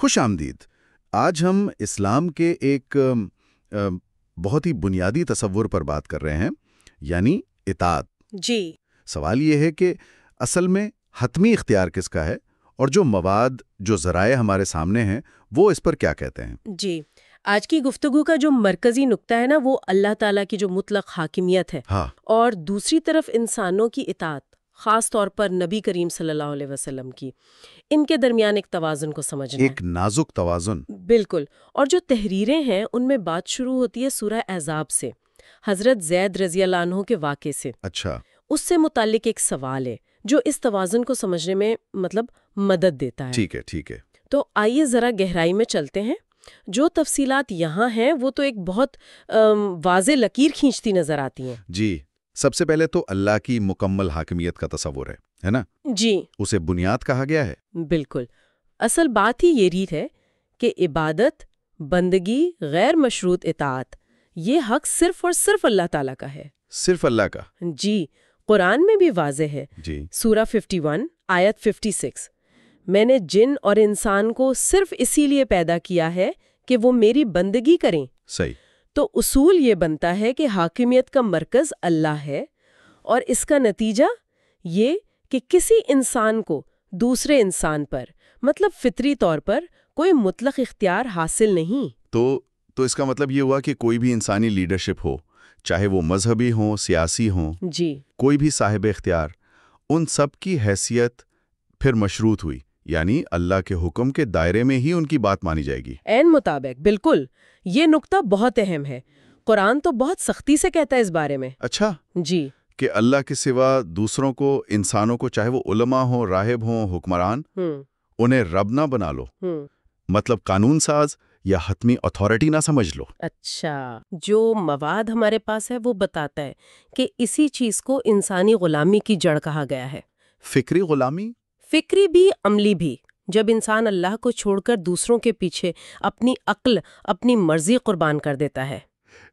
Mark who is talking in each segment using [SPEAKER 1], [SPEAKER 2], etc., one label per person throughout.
[SPEAKER 1] خوش آمدید۔ آج ہم اسلام کے ایک بہت ہی بنیادی تصور پر بات کر رہے ہیں، یعنی اطاعت۔
[SPEAKER 2] جی۔
[SPEAKER 1] سوال یہ ہے کہ اصل میں حتمی اختیار کس کا ہے، اور جو مواد، جو ذرائع ہمارے سامنے ہیں، وہ اس پر کیا کہتے ہیں؟
[SPEAKER 2] جی، آج کی گفتگو کا جو مرکزی نقطہ ہے نا، وہ اللہ تعالیٰ کی جو مطلق حاکمیت ہے،
[SPEAKER 1] ہاں،
[SPEAKER 2] اور دوسری طرف انسانوں کی اطاعت، خاص طور پر نبی کریم صلی اللہ علیہ وسلم کی، ان کے درمیان ایک توازن کو سمجھنا ہے۔
[SPEAKER 1] ایک نازک توازن۔
[SPEAKER 2] بالکل۔ اور جو تحریریں ہیں ان میں بات شروع ہوتی ہے سورہ احزاب سے، حضرت زید رضی اللہ عنہ کے واقعے سے۔
[SPEAKER 1] اچھا۔
[SPEAKER 2] اس سے متعلق ایک سوال ہے جو اس توازن کو سمجھنے میں مدد دیتا ہے۔
[SPEAKER 1] ٹھیک ہے، ٹھیک ہے۔
[SPEAKER 2] تو آئیے ذرا گہرائی میں چلتے ہیں۔ جو تفصیلات یہاں ہیں وہ تو ایک بہت واضح لکیر کھینچتی نظر آتی ہیں۔
[SPEAKER 1] جی، سب سے پہلے تو اللہ کی مکمل حاکمیت کا تصور ہے نا؟
[SPEAKER 2] جی،
[SPEAKER 1] اسے بنیاد کہا گیا ہے۔
[SPEAKER 2] بالکل۔ اصل بات ہی یہ رہی ہے کہ عبادت، بندگی، غیر مشروط اطاعت، یہ حق صرف اور صرف اللہ تعالیٰ کا ہے۔
[SPEAKER 1] صرف اللہ کا؟
[SPEAKER 2] جی، قرآن میں بھی واضح ہے۔
[SPEAKER 1] جی۔
[SPEAKER 2] سورہ 51 آیت 56، میں نے جن اور انسان کو صرف اسی لیے پیدا کیا ہے کہ وہ میری بندگی کریں۔
[SPEAKER 1] صحیح۔
[SPEAKER 2] تو اصول یہ بنتا ہے کہ حاکمیت کا مرکز اللہ ہے، اور اس کا نتیجہ یہ کہ کسی انسان کو دوسرے انسان پر فطری طور پر کوئی مطلق اختیار حاصل نہیں۔
[SPEAKER 1] تو اس کا مطلب یہ ہوا کہ کوئی بھی انسانی لیڈرشپ ہو، چاہے وہ مذہبی ہوں، سیاسی ہوں،
[SPEAKER 2] جی،
[SPEAKER 1] کوئی بھی صاحب اختیار، ان سب کی حیثیت پھر مشروط ہوئی، یعنی اللہ کے حکم کے دائرے میں ہی ان کی بات مانی جائے گی۔
[SPEAKER 2] عین مطابق، بالکل۔ یہ نقطہ بہت اہم ہے۔ قرآن تو بہت سختی سے کہتا ہے اس بارے میں۔
[SPEAKER 1] اچھا،
[SPEAKER 2] جی،
[SPEAKER 1] کہ اللہ کے سوا دوسروں کو، انسانوں کو، چاہے وہ علماء ہوں، راہب ہوں، حکمران، انہیں رب نہ بنا لو، مطلب قانون ساز یا حتمی اتھارٹی نہ سمجھ لو۔
[SPEAKER 2] اچھا، جو مواد ہمارے پاس ہے وہ بتاتا ہے کہ اسی چیز کو انسانی غلامی کی جڑ کہا گیا ہے۔
[SPEAKER 1] فکری غلامی؟
[SPEAKER 2] فکری بھی، عملی بھی۔ جب انسان اللہ کو چھوڑ کر دوسروں کے پیچھے اپنی عقل، اپنی مرضی قربان کر دیتا ہے۔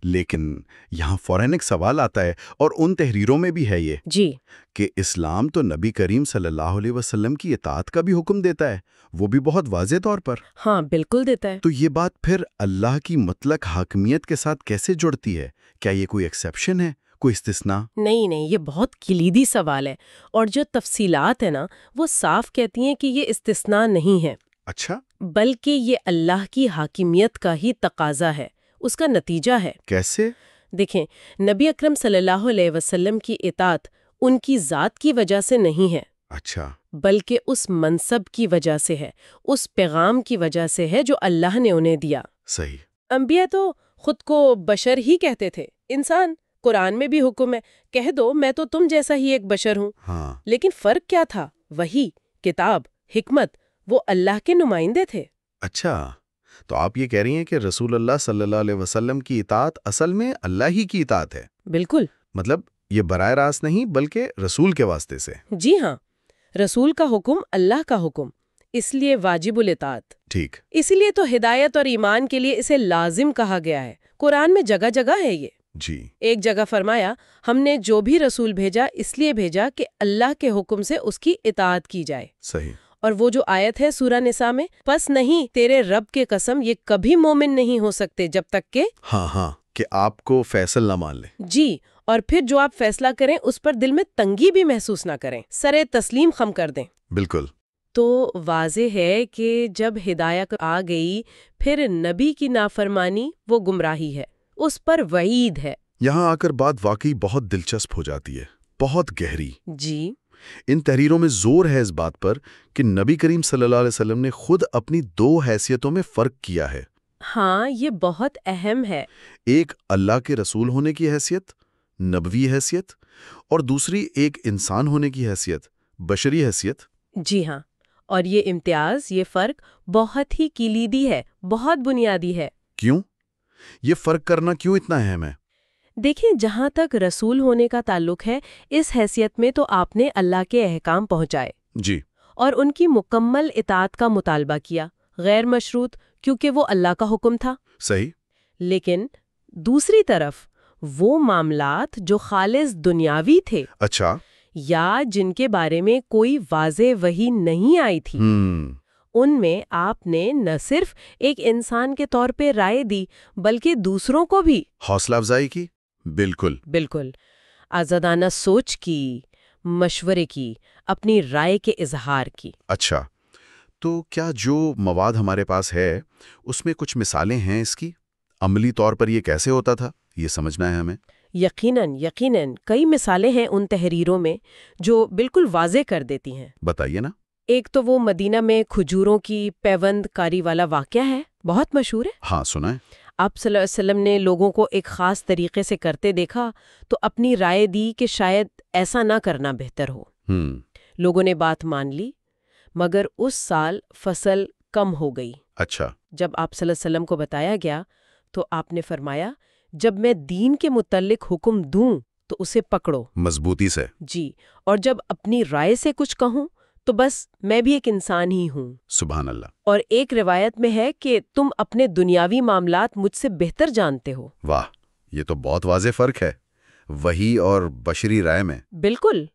[SPEAKER 1] لیکن یہاں فوراً ایک سوال آتا ہے، اور ان تحریروں میں بھی ہے یہ،
[SPEAKER 2] جی،
[SPEAKER 1] کہ اسلام تو نبی کریم صلی اللہ علیہ وسلم کی اطاعت کا بھی حکم دیتا ہے، وہ بھی بہت واضح طور پر۔
[SPEAKER 2] ہاں، بالکل دیتا ہے۔
[SPEAKER 1] تو یہ بات پھر اللہ کی مطلق حاکمیت کے ساتھ کیسے جڑتی ہے؟ کیا یہ کوئی ایکسیپشن ہے، کوئی استثناء؟
[SPEAKER 2] نہیں، یہ بہت کلیدی سوال ہے، اور جو تفصیلات ہیں نا وہ صاف کہتی ہیں کہ یہ استثناء نہیں ہے۔
[SPEAKER 1] اچھا،
[SPEAKER 2] بلکہ یہ اللہ کی حاکمیت کا ہی تقاضا ہے، اس کا نتیجہ ہے۔
[SPEAKER 1] کیسے؟
[SPEAKER 2] دیکھیں، نبی اکرم صلی اللہ علیہ وسلم کی اطاعت ان کی ذات کی وجہ سے نہیں ہے،
[SPEAKER 1] اچھا،
[SPEAKER 2] بلکہ اس منصب کی وجہ سے ہے، اس پیغام کی وجہ سے ہے جو اللہ نے انہیں دیا۔
[SPEAKER 1] صحیح۔
[SPEAKER 2] انبیاء تو خود کو بشر ہی کہتے تھے، انسان۔ قرآن میں بھی حکم ہے، کہہ دو میں تو تم جیسا ہی ایک بشر ہوں۔
[SPEAKER 1] ہاں،
[SPEAKER 2] لیکن فرق کیا تھا؟ وحی، کتاب، حکمت، وہ اللہ کے نمائندے تھے۔
[SPEAKER 1] اچھا، تو آپ یہ کہہ رہی ہیں کہ رسول اللہ صلی اللہ علیہ وسلم کی اطاعت اصل میں اللہ ہی کی اطاعت ہے؟
[SPEAKER 2] بالکل۔
[SPEAKER 1] مطلب یہ براہ راست نہیں، بلکہ رسول کے واسطے سے۔
[SPEAKER 2] جی ہاں، رسول کا حکم اللہ کا حکم، اس لیے واجب الاطاعت۔
[SPEAKER 1] ٹھیک۔
[SPEAKER 2] اسی لیے تو ہدایت اور ایمان کے لیے اسے لازم کہا گیا ہے۔ قرآن میں جگہ جگہ ہے یہ۔
[SPEAKER 1] جی۔
[SPEAKER 2] ایک جگہ فرمایا، ہم نے جو بھی رسول بھیجا اس لیے بھیجا کہ اللہ کے حکم سے اس کی اطاعت کی جائے۔
[SPEAKER 1] صحیح۔
[SPEAKER 2] اور وہ جو آیت ہے سورہ نساء میں، پس نہیں تیرے رب کے قسم یہ کبھی مومن نہیں ہو سکتے جب تک کہ
[SPEAKER 1] ہاں، کہ آپ کو فیصل نہ مان لیں۔
[SPEAKER 2] جی، اور پھر جو آپ فیصلہ کریں اس پر دل میں تنگی بھی محسوس نہ کریں، سرے تسلیم خم کر دیں۔
[SPEAKER 1] بالکل۔
[SPEAKER 2] تو واضح ہے کہ جب ہدایت آ گئی، پھر نبی کی نافرمانی وہ گمراہی ہے، اس پر وعید ہے۔
[SPEAKER 1] یہاں آ کر بات واقعی بہت دلچسپ ہو جاتی ہے، بہت گہری۔
[SPEAKER 2] جی،
[SPEAKER 1] ان تحریروں میں زور ہے اس بات پر کہ نبی کریم صلی اللہ علیہ وسلم نے خود اپنی دو حیثیتوں میں فرق کیا ہے۔
[SPEAKER 2] ہاں، یہ بہت اہم ہے۔
[SPEAKER 1] ایک اللہ کے رسول ہونے کی حیثیت، نبوی حیثیت، اور دوسری ایک انسان ہونے کی حیثیت، بشری حیثیت۔
[SPEAKER 2] جی ہاں، اور یہ امتیاز، یہ فرق بہت ہی کلیدی ہے، بہت بنیادی ہے۔
[SPEAKER 1] کیوں؟ یہ فرق کرنا کیوں اتنا اہم ہے؟
[SPEAKER 2] دیکھیں، جہاں تک رسول ہونے کا تعلق ہے، اس حیثیت میں تو آپ نے اللہ کے احکام پہنچائے،
[SPEAKER 1] جی،
[SPEAKER 2] اور ان کی مکمل اطاعت کا مطالبہ کیا، غیر مشروط، کیونکہ وہ اللہ کا حکم تھا۔
[SPEAKER 1] صحیح۔
[SPEAKER 2] لیکن دوسری طرف وہ معاملات جو خالص دنیاوی تھے،
[SPEAKER 1] اچھا،
[SPEAKER 2] یا جن کے بارے میں کوئی واضح وحی نہیں آئی تھی، ان میں آپ نے نہ صرف ایک انسان کے طور پہ رائے دی بلکہ دوسروں کو بھی
[SPEAKER 1] حوصلہ افزائی کی؟
[SPEAKER 2] بالکل آزادانہ سوچ کی، مشورے کی، اپنی رائے کے اظہار کی۔
[SPEAKER 1] اچھا، تو کیا جو مواد ہمارے پاس ہے اس میں کچھ مثالیں ہیں اس کی؟ عملی طور پر یہ کیسے ہوتا تھا، یہ سمجھنا ہے ہمیں۔
[SPEAKER 2] یقیناً کئی مثالیں ہیں ان تحریروں میں جو بالکل واضح کر دیتی ہیں۔
[SPEAKER 1] بتائیے نا۔
[SPEAKER 2] ایک تو وہ مدینہ میں کھجوروں کی پیوند کاری والا واقعہ ہے، بہت مشہور ہے۔
[SPEAKER 1] ہاں، سنا ہے۔
[SPEAKER 2] آپ صلی اللہ علیہ وسلم نے لوگوں کو ایک خاص طریقے سے کرتے دیکھا تو اپنی رائے دی کہ شاید ایسا نہ کرنا بہتر ہو۔ لوگوں نے بات مان لی، مگر اس سال فصل کم ہو گئی۔
[SPEAKER 1] اچھا۔
[SPEAKER 2] جب آپ صلی اللہ علیہ وسلم کو بتایا گیا تو آپ نے فرمایا، جب میں دین کے متعلق حکم دوں تو اسے پکڑو
[SPEAKER 1] مضبوطی سے۔
[SPEAKER 2] جی، اور جب اپنی رائے سے کچھ کہوں تو بس میں بھی ایک انسان ہی ہوں۔
[SPEAKER 1] سبحان اللہ۔
[SPEAKER 2] اور ایک روایت میں ہے کہ تم اپنے دنیاوی معاملات مجھ سے بہتر جانتے ہو۔
[SPEAKER 1] واہ، یہ تو بہت واضح فرق ہے وحی اور بشری رائے میں۔
[SPEAKER 2] بالکل۔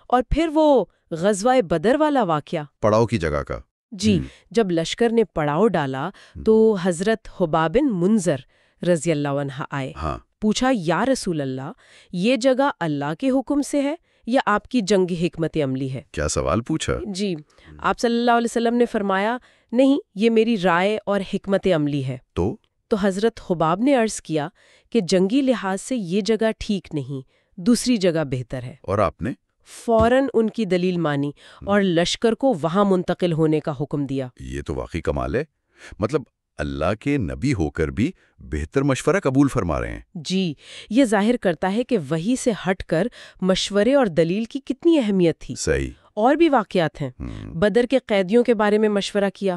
[SPEAKER 2] اور پھر وہ غزوہ بدر والا واقعہ،
[SPEAKER 1] پڑاؤ کی جگہ کا۔
[SPEAKER 2] جی، جب لشکر نے پڑاؤ ڈالا تو حضرت حباب بن منذر رضی اللہ عنہ آئے۔ پوچھا، یا رسول اللہ، یہ جگہ اللہ کے حکم سے ہے یا آپ کی جنگی حکمت عملی ہے؟
[SPEAKER 1] کیا سوال پوچھا؟
[SPEAKER 2] جی، آپ صلی اللہ علیہ وسلم نے فرمایا، نہیں، یہ میری رائے اور حکمت عملی ہے۔ تو حضرت حباب نے عرض کیا کہ جنگی لحاظ سے یہ جگہ ٹھیک نہیں، دوسری جگہ بہتر ہے۔
[SPEAKER 1] اور آپ نے
[SPEAKER 2] فوراً ان کی دلیل مانی اور لشکر کو وہاں منتقل ہونے کا حکم دیا۔
[SPEAKER 1] یہ تو واقعی کمال ہے، مطلب اللہ کے نبی ہو کر بھی بہتر مشورہ قبول فرما رہے ہیں۔
[SPEAKER 2] جی، یہ ظاہر کرتا ہے کہ وحی سے ہٹ کر مشورے اور دلیل کی کتنی اہمیت تھی۔
[SPEAKER 1] صحیح۔
[SPEAKER 2] اور بھی واقعات ہیں۔ بدر کے قیدیوں کے بارے میں مشورہ کیا،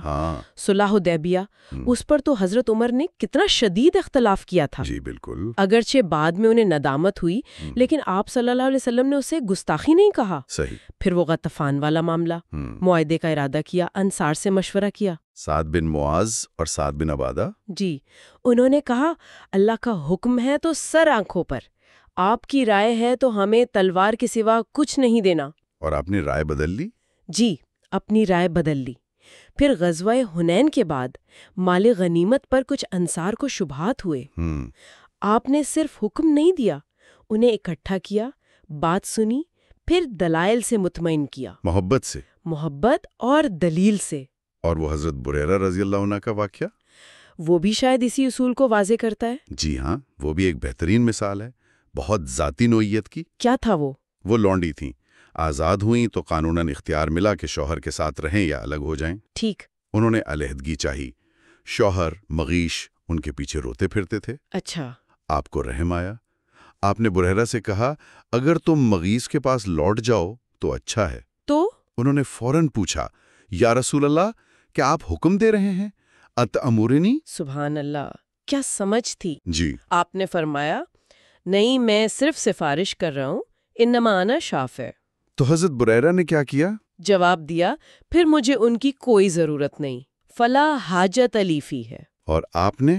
[SPEAKER 2] صلح حدیبیہ، اس پر تو حضرت عمر نے کتنا شدید اختلاف کیا تھا۔
[SPEAKER 1] جی بالکل۔
[SPEAKER 2] اگرچہ بعد میں انہیں ندامت ہوئی، لیکن آپ صلی اللہ علیہ وسلم نے اسے گستاخی نہیں کہا۔
[SPEAKER 1] صحیح۔
[SPEAKER 2] پھر وہ غطفان والا معاملہ، معاہدے کا ارادہ کیا، انصار سے مشورہ کیا۔
[SPEAKER 1] سعد بن معاذ اور سعد بن عبادہ،
[SPEAKER 2] جی، انہوں نے کہا، اللہ کا حکم ہے تو سر آنکھوں پر، آپ کی رائے ہے تو ہمیں تلوار کے سوا کچھ نہیں دینا۔
[SPEAKER 1] اور آپ نے رائے بدل لی؟
[SPEAKER 2] جی، اپنی رائے بدل لی۔ پھر غزوہ حنین کے بعد مال غنیمت پر کچھ انصار کو شبہات ہوئے۔ آپ نے صرف حکم نہیں دیا، انہیں اکٹھا کیا، بات سنی، پھر دلائل سے مطمئن کیا۔ محبت اور دلیل سے۔
[SPEAKER 1] اور وہ حضرت بریرہ رضی اللہ عنہ کا واقعہ؟
[SPEAKER 2] وہ بھی شاید اسی اصول کو واضح کرتا ہے۔
[SPEAKER 1] جی ہاں، وہ بھی ایک بہترین مثال ہے، بہت ذاتی نوعیت کی۔
[SPEAKER 2] کیا تھا وہ؟
[SPEAKER 1] وہ لونڈی تھیں، آزاد ہوئیں تو قانوناً اختیار ملا کہ شوہر کے ساتھ رہیں یا الگ ہو جائیں۔
[SPEAKER 2] ٹھیک۔
[SPEAKER 1] انہوں نے علیحدگی چاہی، شوہر مغیش ان کے پیچھے روتے پھرتے تھے۔
[SPEAKER 2] اچھا۔
[SPEAKER 1] آپ کو رحم آیا، آپ نے بریرہ سے کہا، اگر تم مغیث کے پاس لوٹ جاؤ تو اچھا ہے۔
[SPEAKER 2] تو
[SPEAKER 1] انہوں نے فوراً پوچھا، یا رسول اللہ، کیا آپ حکم دے رہے ہیں؟ اتأمرنی؟
[SPEAKER 2] سبحان اللہ، کیا سمجھ تھی۔
[SPEAKER 1] جی۔
[SPEAKER 2] آپ نے فرمایا، نہیں، میں صرف سفارش کر رہا ہوں، انما انا شافع۔
[SPEAKER 1] تو حضرت بریرہ نے کیا کیا؟
[SPEAKER 2] جواب دیا، پھر مجھے ان کی کوئی ضرورت نہیں، فلا حاجت لی فی ہے۔
[SPEAKER 1] اور آپ نے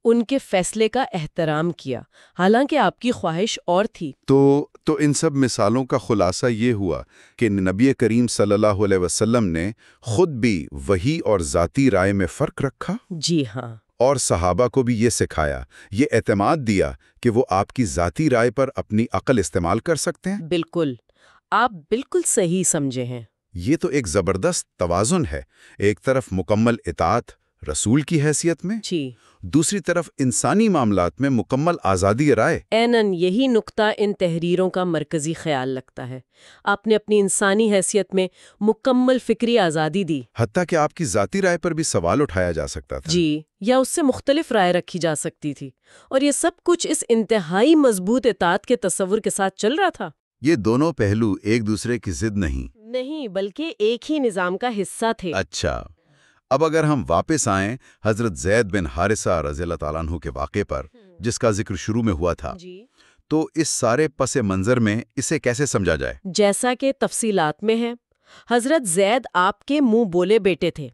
[SPEAKER 2] ان کے فیصلے کا احترام کیا، حالانکہ آپ کی خواہش اور تھی۔
[SPEAKER 1] تو ان سب مثالوں کا خلاصہ یہ ہوا کہ نبی کریم صلی اللہ علیہ وسلم نے خود بھی وحی اور ذاتی رائے میں فرق رکھا۔
[SPEAKER 2] جی ہاں۔
[SPEAKER 1] اور صحابہ کو بھی یہ سکھایا، یہ اعتماد دیا کہ وہ آپ کی ذاتی رائے پر اپنی عقل استعمال کر سکتے ہیں۔
[SPEAKER 2] بالکل، آپ بالکل صحیح سمجھے ہیں۔
[SPEAKER 1] یہ تو ایک زبردست توازن ہے، ایک طرف مکمل اطاعت رسول کی حیثیت میں،
[SPEAKER 2] جی،
[SPEAKER 1] دوسری طرف انسانی معاملات میں مکمل آزادی رائے۔
[SPEAKER 2] اینن یہی نقطہ ان تحریروں کا مرکزی خیال لگتا ہے۔ آپ نے اپنی انسانی حیثیت میں مکمل فکری آزادی دی،
[SPEAKER 1] حتیٰ کہ آپ کی ذاتی رائے پر بھی سوال اٹھایا جا سکتا تھا۔
[SPEAKER 2] جی، یا اس سے مختلف رائے رکھی جا سکتی تھی، اور یہ سب کچھ اس انتہائی مضبوط اطاعت کے تصور کے ساتھ چل رہا تھا۔
[SPEAKER 1] یہ دونوں پہلو ایک دوسرے کی ضد نہیں،
[SPEAKER 2] بلکہ ایک ہی نظام کا حصہ تھے۔
[SPEAKER 1] اچھا، اب اگر ہم واپس آئیں حضرت زید بن حارثہ رضی اللہ تعالیٰ عنہ کے واقعے پر، جس کا ذکر شروع میں ہوا تھا، تو اس سارے پس منظر میں اسے کیسے سمجھا جائے؟
[SPEAKER 2] جیسا کہ تفصیلات میں ہے، حضرت زید آپ کے منہ بولے بیٹے تھے،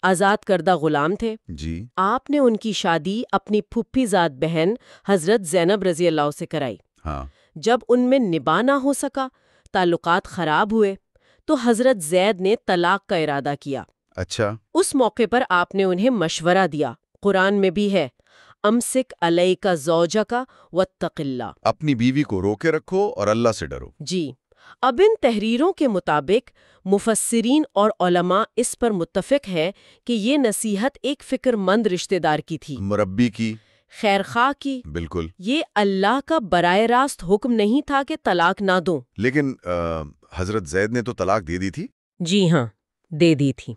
[SPEAKER 2] آزاد کردہ غلام تھے۔
[SPEAKER 1] جی۔
[SPEAKER 2] آپ نے ان کی شادی اپنی پھپھی زاد بہن حضرت زینب رضی اللہ سے کرائی۔
[SPEAKER 1] ہاں۔
[SPEAKER 2] جب ان میں نباہ نہ ہو سکا، تعلقات خراب ہوئے، تو حضرت زید نے طلاق کا ارادہ کیا۔
[SPEAKER 1] اچھا،
[SPEAKER 2] اس موقع پر آپ نے انہیں مشورہ دیا، قرآن میں بھی ہے، امسک علیک زوجک واتق اللہ،
[SPEAKER 1] اپنی بیوی کو روکے رکھو اور اللہ سے ڈرو۔
[SPEAKER 2] جی۔ اب ان تحریروں کے مطابق مفسرین اور علماء اس پر متفق ہے کہ یہ نصیحت ایک فکر مند رشتہ دار کی تھی،
[SPEAKER 1] مربی کی،
[SPEAKER 2] خیر خواہ کی۔
[SPEAKER 1] بالکل۔
[SPEAKER 2] یہ اللہ کا براہ راست حکم نہیں تھا کہ طلاق نہ دو۔
[SPEAKER 1] لیکن حضرت زید نے تو طلاق دے دی تھی۔
[SPEAKER 2] جی ہاں، دے دی تھی،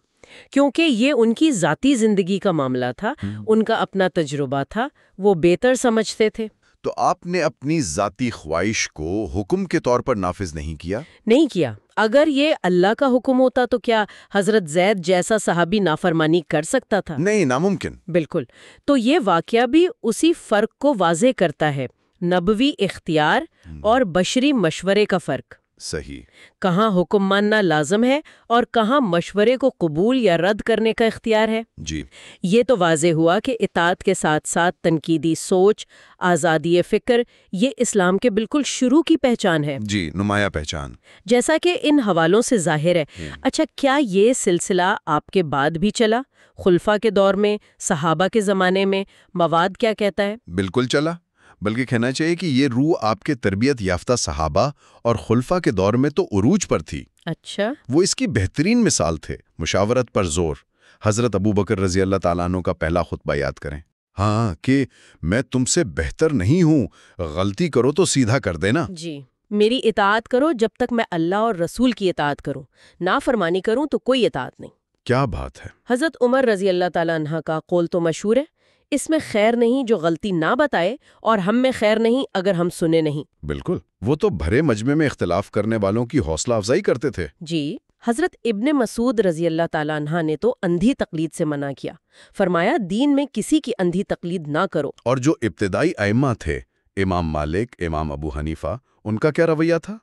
[SPEAKER 2] کیونکہ یہ ان کی ذاتی زندگی کا معاملہ تھا، ان کا اپنا تجربہ تھا، وہ بہتر سمجھتے تھے۔
[SPEAKER 1] تو آپ نے اپنی ذاتی خواہش کو حکم کے طور پر نافذ نہیں کیا؟
[SPEAKER 2] نہیں کیا۔ اگر یہ اللہ کا حکم ہوتا تو کیا حضرت زید جیسا صحابی نافرمانی کر سکتا تھا؟
[SPEAKER 1] نہیں، ناممکن۔
[SPEAKER 2] بالکل۔ تو یہ واقعہ بھی اسی فرق کو واضح کرتا ہے، نبوی اختیار اور بشری مشورے کا فرق۔
[SPEAKER 1] صحیح۔
[SPEAKER 2] کہاں حکم ماننا لازم ہے اور کہاں مشورے کو قبول یا رد کرنے کا اختیار ہے۔
[SPEAKER 1] جی۔
[SPEAKER 2] یہ تو واضح ہوا کہ اطاعت کے ساتھ ساتھ تنقیدی سوچ، آزادی فکر، یہ اسلام کے بالکل شروع کی پہچان ہے۔
[SPEAKER 1] جی، نمایاں پہچان۔
[SPEAKER 2] جیسا کہ ان حوالوں سے ظاہر ہے۔ اچھا، کیا یہ سلسلہ آپ کے بعد بھی چلا؟ خلفاء کے دور میں، صحابہ کے زمانے میں؟ مواد کیا کہتا ہے؟
[SPEAKER 1] بالکل چلا، بلکہ کہنا چاہیے کہ یہ روح آپ کے تربیت یافتہ صحابہ اور خلفاء کے دور میں تو عروج پر تھی۔
[SPEAKER 2] اچھا۔
[SPEAKER 1] وہ اس کی بہترین مثال تھے۔ مشاورت پر زور، حضرت ابو بکر رضی اللہ تعالیٰ عنہ کا پہلا خطبہ یاد کریں۔ ہاں، کہ میں تم سے بہتر نہیں ہوں، غلطی کرو تو سیدھا کر دینا۔
[SPEAKER 2] جی، میری اطاعت کرو جب تک میں اللہ اور رسول کی اطاعت کروں، نافرمانی کروں تو کوئی اطاعت نہیں۔
[SPEAKER 1] کیا بات ہے۔
[SPEAKER 2] حضرت عمر رضی اللہ تعالیٰ عنہ کا قول تو مشہور ہے، اس میں خیر نہیں جو غلطی نہ بتائے، اور ہم میں خیر نہیں اگر ہم سنے نہیں۔
[SPEAKER 1] بالکل، وہ تو بھرے مجمع میں اختلاف کرنے والوں کی حوصلہ افزائی کرتے تھے۔
[SPEAKER 2] جی، حضرت ابن مسعود رضی اللہ تعالیٰ عنہ نے تو اندھی تقلید سے منع کیا، فرمایا دین میں کسی کی اندھی تقلید نہ کرو۔ اور
[SPEAKER 1] جو ابتدائی ائمہ تھے، امام مالک، امام ابو حنیفہ، ان کا کیا رویہ تھا؟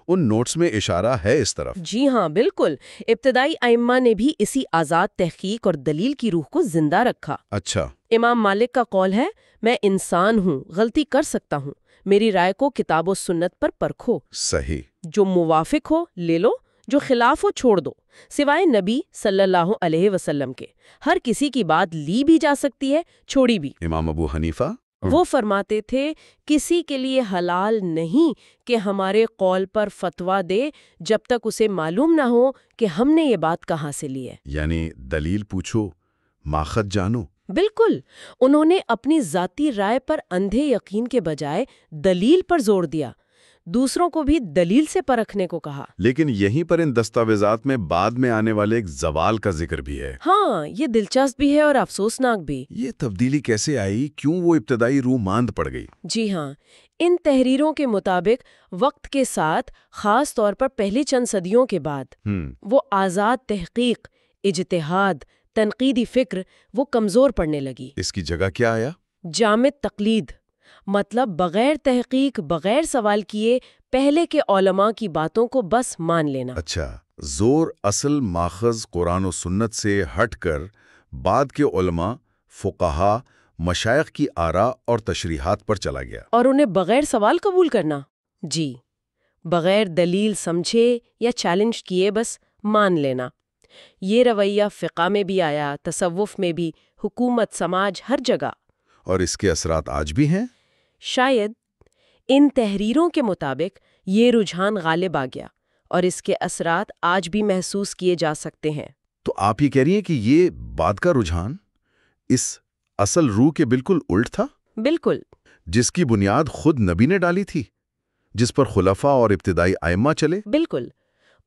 [SPEAKER 1] ان نوٹس میں اشارہ ہے اس طرف۔
[SPEAKER 2] جی ہاں، بالکل، ابتدائی ائمہ نے بھی اسی آزاد تحقیق اور دلیل کی روح کو زندہ رکھا۔
[SPEAKER 1] اچھا۔
[SPEAKER 2] امام مالک کا قول ہے، میں انسان ہوں، غلطی کر سکتا ہوں، میری رائے کو کتاب و سنت پر پرکھو،
[SPEAKER 1] صحیح۔
[SPEAKER 2] جو موافق ہو لے لو، جو خلاف ہو چھوڑ دو، سوائے نبی صلی اللہ علیہ وسلم کے ہر کسی کی بات لی بھی جا سکتی ہے، چھوڑی بھی۔
[SPEAKER 1] امام ابو حنیفہ
[SPEAKER 2] وہ فرماتے تھے کسی کے لیے حلال نہیں کہ ہمارے قول پر فتویٰ دے جب تک اسے معلوم نہ ہو کہ ہم نے یہ بات کہاں سے لی ہے۔
[SPEAKER 1] یعنی دلیل پوچھو، ماخذ جانو۔
[SPEAKER 2] بالکل، انہوں نے اپنی ذاتی رائے پر اندھے یقین کے بجائے دلیل پر زور دیا، دوسروں کو بھی دلیل سے پرکھنے کو کہا۔
[SPEAKER 1] لیکن یہیں پر ان دستاویزات میں بعد میں آنے والے ایک زوال کا ذکر بھی ہے۔
[SPEAKER 2] ہاں، یہ دلچسپ بھی ہے اور افسوسناک بھی۔
[SPEAKER 1] یہ تبدیلی کیسے آئی؟ کیوں وہ ابتدائی روح ماند پڑ گئی؟
[SPEAKER 2] جی ہاں، ان تحریروں کے مطابق وقت کے ساتھ، خاص طور پر پہلی چند صدیوں کے بعد، وہ آزاد تحقیق، اجتہاد، تنقیدی فکر وہ کمزور پڑنے لگی۔
[SPEAKER 1] اس کی جگہ کیا آیا؟
[SPEAKER 2] جامد تقلید، مطلب بغیر تحقیق، بغیر سوال کیے پہلے کے علماء کی باتوں کو بس مان لینا۔
[SPEAKER 1] اچھا، زور اصل ماخذ قرآن و سنت سے ہٹ کر بعد کے علماء، فقہا، مشائخ کی آراء اور تشریحات پر چلا گیا،
[SPEAKER 2] اور انہیں بغیر سوال قبول کرنا۔ جی، بغیر دلیل سمجھے یا چیلنج کیے بس مان لینا۔ یہ رویہ فقہ میں بھی آیا، تصوف میں بھی، حکومت، سماج، ہر جگہ۔
[SPEAKER 1] اور اس کے اثرات آج بھی ہیں؟
[SPEAKER 2] شاید ان تحریروں کے مطابق یہ رجحان غالب آ گیا اور اس کے اثرات آج بھی محسوس کیے جا سکتے ہیں۔
[SPEAKER 1] تو آپ یہ کہہ رہی ہیں کہ یہ بعد کا رجحان اس اصل روح کے بالکل الٹ تھا؟
[SPEAKER 2] بالکل۔
[SPEAKER 1] جس کی بنیاد خود نبی نے ڈالی تھی، جس پر خلفاء اور ابتدائی ائمہ چلے؟
[SPEAKER 2] بالکل۔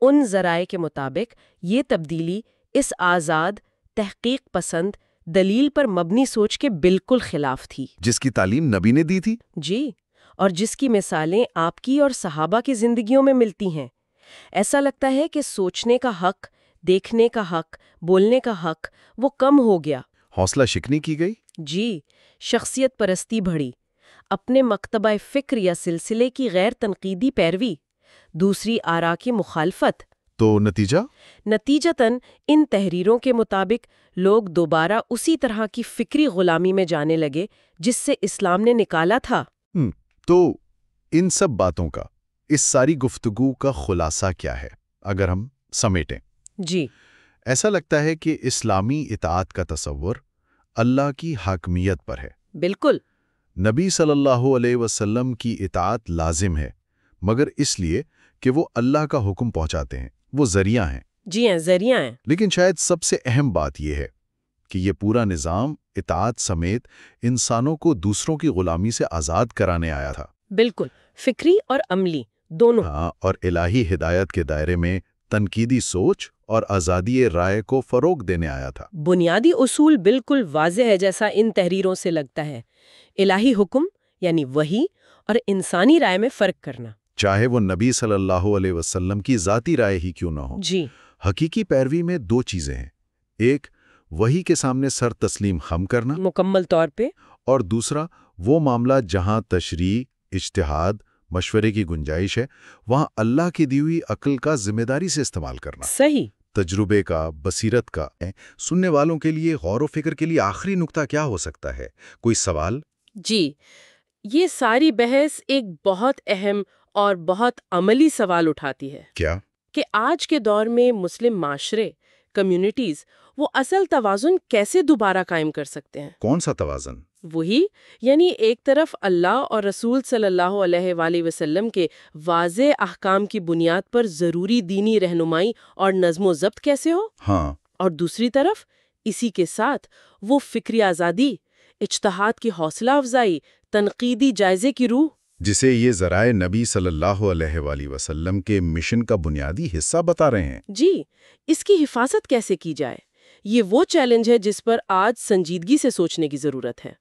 [SPEAKER 2] ان ذرائع کے مطابق یہ تبدیلی اس آزاد، تحقیق پسند، دلیل پر مبنی سوچ کے بالکل خلاف تھی،
[SPEAKER 1] جس کی تعلیم نبی نے دی تھی۔
[SPEAKER 2] جی، اور جس کی مثالیں آپ کی اور صحابہ کی زندگیوں میں ملتی ہیں۔ ایسا لگتا ہے کہ سوچنے کا حق، دیکھنے کا حق، بولنے کا حق وہ کم ہو گیا۔
[SPEAKER 1] حوصلہ شکنی کی گئی؟
[SPEAKER 2] جی، شخصیت پرستی بڑھی، اپنے مکتبہ فکر یا سلسلے کی غیر تنقیدی پیروی، دوسری آراء کی مخالفت۔
[SPEAKER 1] تو
[SPEAKER 2] نتیجتاً ان تحریروں کے مطابق لوگ دوبارہ اسی طرح کی فکری غلامی میں جانے لگے جس سے اسلام نے نکالا تھا۔
[SPEAKER 1] تو ان سب باتوں کا، اس ساری گفتگو کا خلاصہ کیا ہے اگر ہم سمیٹیں؟
[SPEAKER 2] جی،
[SPEAKER 1] ایسا لگتا ہے کہ اسلامی اطاعت کا تصور اللہ کی حاکمیت پر ہے۔
[SPEAKER 2] بالکل۔
[SPEAKER 1] نبی صلی اللہ علیہ وسلم کی اطاعت لازم ہے، مگر اس لیے کہ وہ اللہ کا حکم پہنچاتے ہیں، وہ ذریعہ ہیں۔
[SPEAKER 2] جی ہاں، ذریعہ ہیں۔
[SPEAKER 1] لیکن شاید سب سے اہم بات یہ ہے کہ یہ پورا نظام اطاعت سمیت انسانوں کو دوسروں کی غلامی سے آزاد کرانے آیا تھا۔
[SPEAKER 2] بالکل، فکری اور عملی دونوں۔
[SPEAKER 1] ہاں، اور الہی ہدایت کے دائرے میں تنقیدی سوچ اور آزادی رائے کو فروغ دینے آیا تھا۔
[SPEAKER 2] بنیادی اصول بالکل واضح ہے جیسا ان تحریروں سے لگتا ہے۔ الہی حکم یعنی وحی اور انسانی رائے میں فرق کرنا،
[SPEAKER 1] چاہے وہ نبی صلی اللہ علیہ وسلم کی ذاتی رائے ہی کیوں نہ ہو۔
[SPEAKER 2] جی،
[SPEAKER 1] حقیقی پیروی میں دو چیزیں ہیں، ایک وحی کے سامنے سر تسلیم خم کرنا،
[SPEAKER 2] مکمل طور پہ،
[SPEAKER 1] اور دوسرا وہ معاملہ جہاں تشریع، اجتہاد، مشورے کی گنجائش ہے، وہاں اللہ کی دی ہوئی عقل کا ذمہ داری سے استعمال کرنا،
[SPEAKER 2] صحیح۔
[SPEAKER 1] تجربے کا، بصیرت کا۔ سننے والوں کے لیے غور و فکر کے لیے آخری نقطہ کیا ہو سکتا ہے؟ کوئی سوال؟
[SPEAKER 2] جی، یہ ساری بحث ایک بہت اہم اور بہت عملی سوال اٹھاتی ہے
[SPEAKER 1] کیا؟
[SPEAKER 2] کہ آج کے دور میں مسلم معاشرے، کمیونٹیز، وہ اصل توازن کیسے دوبارہ قائم کر سکتے ہیں؟
[SPEAKER 1] کون سا توازن؟
[SPEAKER 2] وہی، یعنی ایک طرف اللہ اور رسول صلی اللہ علیہ وآلہ وسلم کے واضح احکام کی بنیاد پر ضروری دینی رہنمائی اور نظم و ضبط کیسے ہو،
[SPEAKER 1] ہاں،
[SPEAKER 2] اور دوسری طرف اسی کے ساتھ وہ فکری آزادی، اجتہاد کی حوصلہ افزائی، تنقیدی جائزے کی روح،
[SPEAKER 1] جسے یہ ذرائع نبی صلی اللہ علیہ وآلہ وسلم کے مشن کا بنیادی حصہ بتا رہے ہیں۔
[SPEAKER 2] جی، اس کی حفاظت کیسے کی جائے؟ یہ وہ چیلنج ہے جس پر آج سنجیدگی سے سوچنے کی ضرورت ہے۔